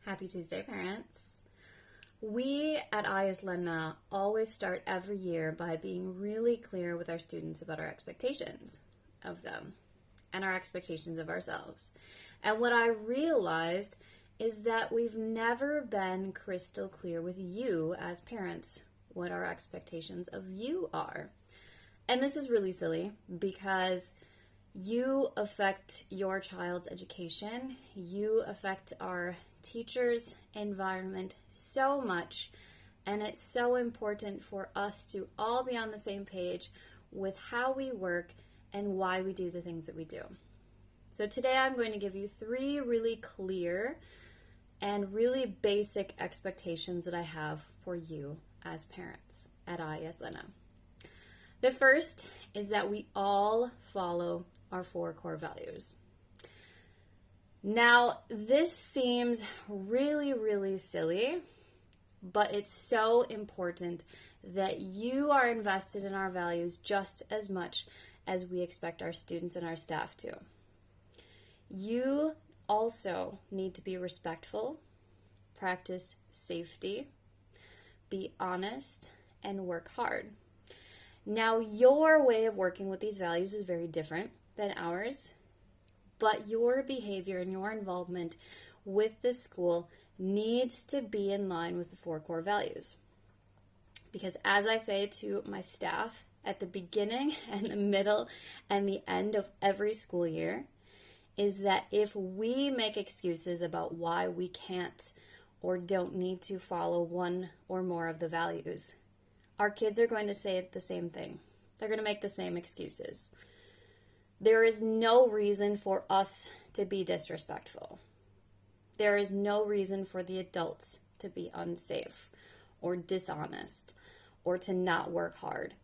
Happy Tuesday, parents. We at IES Länna always start every year by being really clear with our students about our expectations of them and our expectations of ourselves. And what I realized is that we've never been crystal clear with you as parents what our expectations of you are. And this is really silly because you affect your child's education, you affect our teachers' environment so much, and it's so important for us to all be on the same page with how we work and why we do the things that we do. So today I'm going to give you 3 really clear and really basic expectations that I have for you as parents at IES Länna. The first is that we all follow our 4 core values. Now, this seems really silly, but it's so important that you are invested in our values just as much as we expect our students and our staff to. You also need to be respectful, practice safety, be honest, and work hard. Now, your way of working with these values is very different than ours, but your behavior and your involvement with the school needs to be in line with the 4 core values. Because as I say to my staff at the beginning and the middle and the end of every school year, is that if we make excuses about why we can't or don't need to follow one or more of the values, our kids are going to say the same thing. They're going to make the same excuses. There is no reason for us to be disrespectful. There is no reason for the adults to be unsafe or dishonest or to not work hard.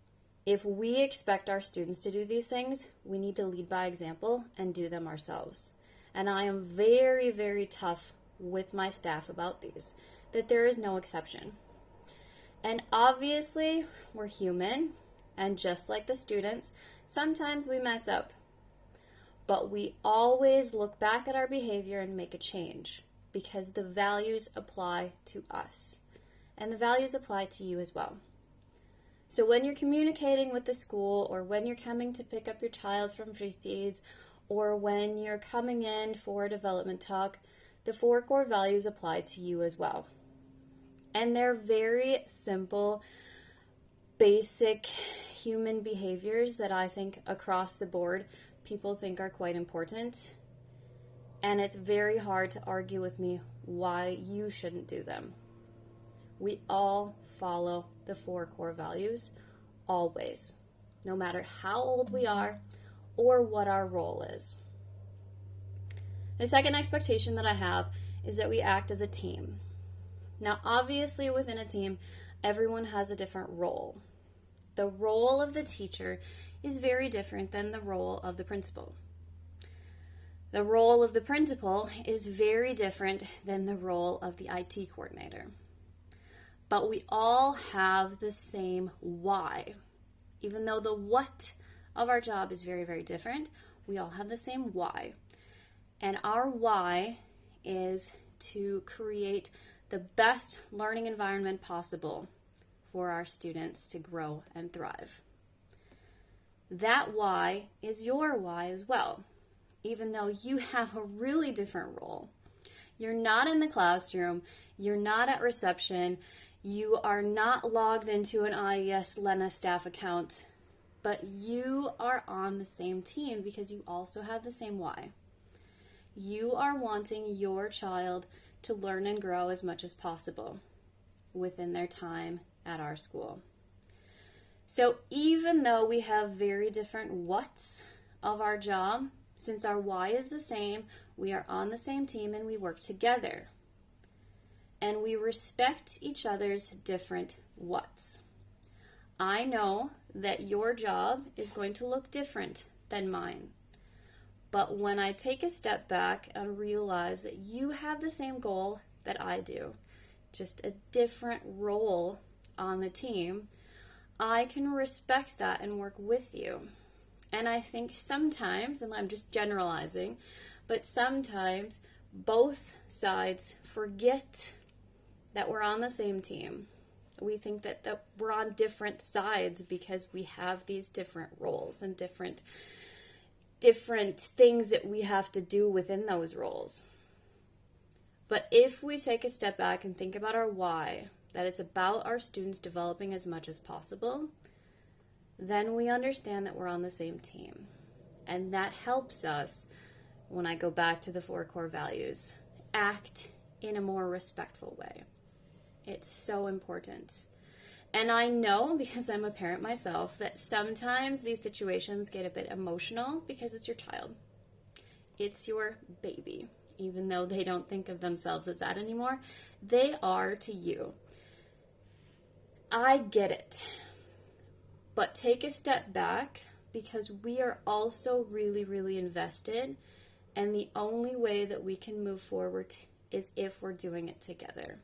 If we expect our students to do these things, we need to lead by example and do them ourselves. And I am very tough with my staff about these, that there is no exception. And obviously, we're human, and just like the students, sometimes we mess up. But we always look back at our behavior and make a change because the values apply to us. And the values apply to you as well. So when you're communicating with the school, or when you're coming to pick up your child from fritids, or when you're coming in for a development talk, the 4 core values apply to you as well. And they're very simple, basic human behaviors that I think across the board people think are quite important. And it's very hard to argue with me why you shouldn't do them. We all follow the 4 core values, always, no matter how old we are or what our role is. The second expectation that I have is that we act as a team. Now, obviously, within a team, everyone has a different role. The role of the teacher is very different than the role of the principal. The role of the principal is very different than the role of the IT coordinator. But we all have the same why. Even though the what of our job is very different, we all have the same why. And our why is to create the best learning environment possible for our students to grow and thrive. That why is your why as well, even though you have a really different role. You're not in the classroom, you're not at reception, you are not logged into an IES Länna staff account, but you are on the same team because you also have the same why. You are wanting your child to learn and grow as much as possible within their time at our school. So even though we have very different whats of our job, since our why is the same, we are on the same team and we work together. And we respect each other's different whats. I know that your job is going to look different than mine. But when I take a step back and realize that you have the same goal that I do, just a different role on the team, I can respect that and work with you. And I think sometimes, and I'm just generalizing, but sometimes both sides forget that we're on the same team. We think that we're on different sides because we have these different roles and different things that we have to do within those roles. But if we take a step back and think about our why, that it's about our students developing as much as possible, then we understand that we're on the same team. And that helps us, when I go back to the 4 core values, act in a more respectful way. It's so important. And I know, because I'm a parent myself, that sometimes these situations get a bit emotional because it's your child. It's your baby. Even though they don't think of themselves as that anymore, they are to you. I get it. But take a step back, because we are also really, really invested. And the only way that we can move forward is if we're doing it together.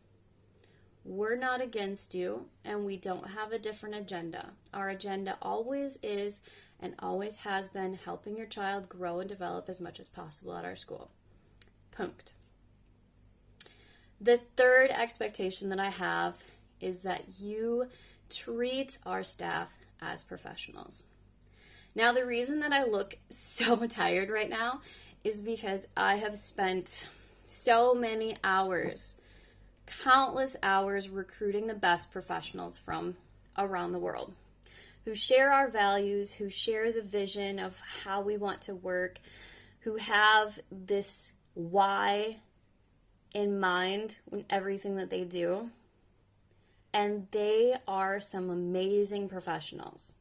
We're not against you, and we don't have a different agenda. Our agenda always is and always has been helping your child grow and develop as much as possible at our school. Punkt. The third expectation that I have is that you treat our staff as professionals. Now, the reason that I look so tired right now is because I have spent so many hours, countless hours, recruiting the best professionals from around the world who share our values, who share the vision of how we want to work, who have this why in mind in everything that they do. And they are some amazing professionals.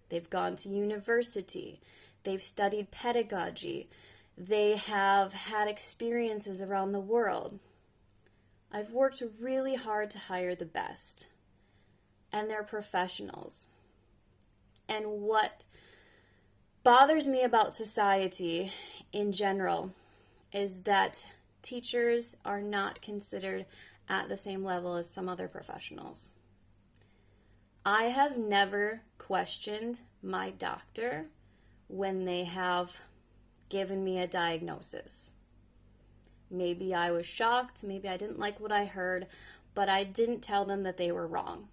They've gone to university. They've studied pedagogy. They have had experiences around the world. I've worked really hard to hire the best. And they're professionals. And what bothers me about society in general is that teachers are not considered at the same level as some other professionals. I have never questioned my doctor when they have given me a diagnosis. Maybe I was shocked, maybe I didn't like what I heard, but I didn't tell them that they were wrong.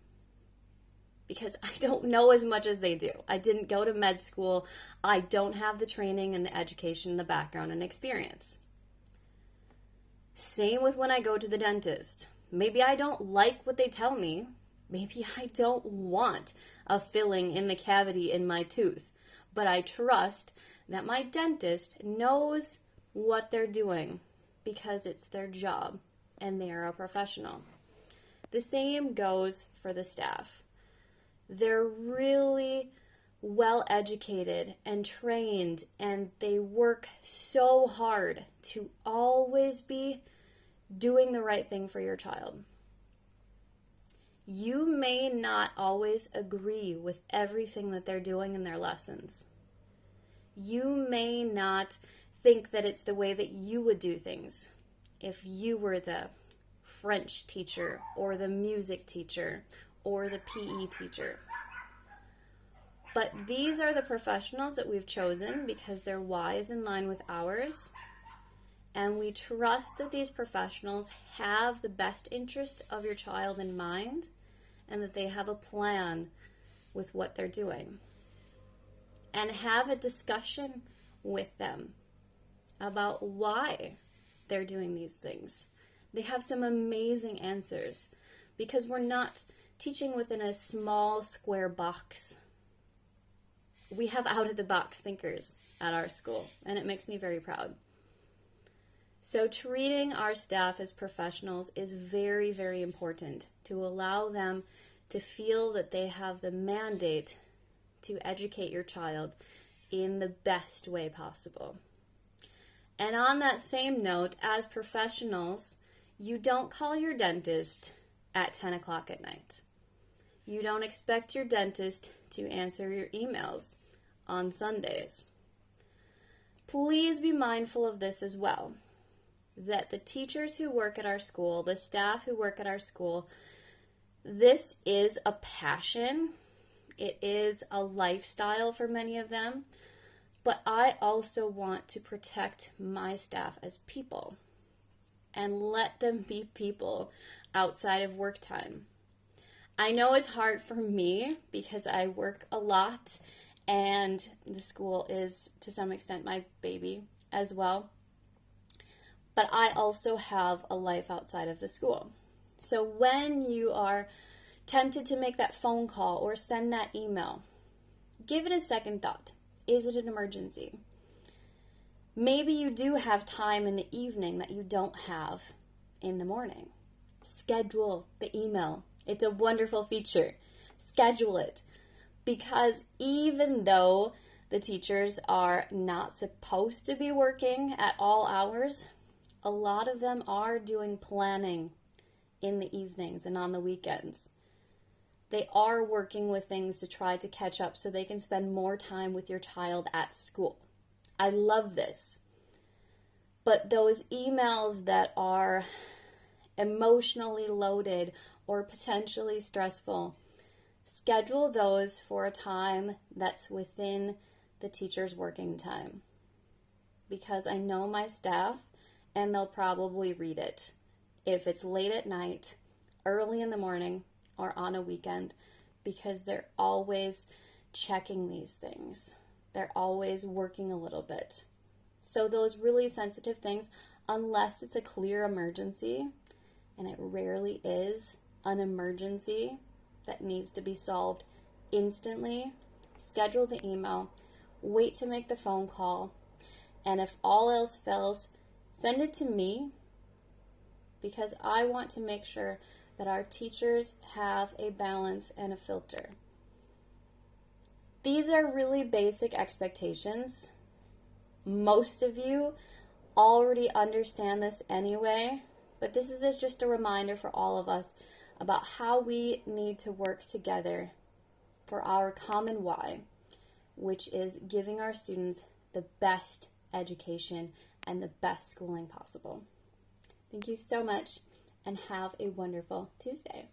Because I don't know as much as they do. I didn't go to med school. I don't have the training and the education, the background and experience. Same with when I go to the dentist. Maybe I don't like what they tell me. Maybe I don't want a filling in the cavity in my tooth. But I trust that my dentist knows what they're doing because it's their job and they are a professional. The same goes for the staff. They're really well educated and trained, and they work so hard to always be doing the right thing for your child. You may not always agree with everything that they're doing in their lessons. You may not think that it's the way that you would do things if you were the French teacher or the music teacher or the PE teacher. But these are the professionals that we've chosen because their why is in line with ours. And we trust that these professionals have the best interest of your child in mind and that they have a plan with what they're doing. And have a discussion with them about why they're doing these things. They have some amazing answers because we're not teaching within a small square box. We have out-of-the-box thinkers at our school, and it makes me very proud. So treating our staff as professionals is very, very important to allow them to feel that they have the mandate to educate your child in the best way possible. And on that same note, as professionals, you don't call your dentist at 10 o'clock at night. You don't expect your dentist to answer your emails on Sundays. Please be mindful of this as well, that the teachers who work at our school, the staff who work at our school, this is a passion. It is a lifestyle for many of them, but I also want to protect my staff as people. and let them be people outside of work time. I know it's hard for me because I work a lot and the school is to some extent my baby as well. But I also have a life outside of the school. So when you are tempted to make that phone call or send that email, give it a second thought. Is it an emergency? Maybe you do have time in the evening that you don't have in the morning. Schedule the email. It's a wonderful feature. Schedule it. Because even though the teachers are not supposed to be working at all hours, a lot of them are doing planning in the evenings and on the weekends. They are working with things to try to catch up so they can spend more time with your child at school. I love this. But those emails that are emotionally loaded or potentially stressful, schedule those for a time that's within the teacher's working time. Because I know my staff, and they'll probably read it. If it's late at night, early in the morning, or on a weekend, because they're always checking these things. They're always working a little bit. So those really sensitive things, unless it's a clear emergency, and it rarely is an emergency that needs to be solved instantly, schedule the email, wait to make the phone call, and if all else fails, send it to me, because I want to make sure that our teachers have a balance and a filter. These are really basic expectations. Most of you already understand this anyway, but this is just a reminder for all of us about how we need to work together for our common why, which is giving our students the best education and the best schooling possible. Thank you so much, and have a wonderful Tuesday.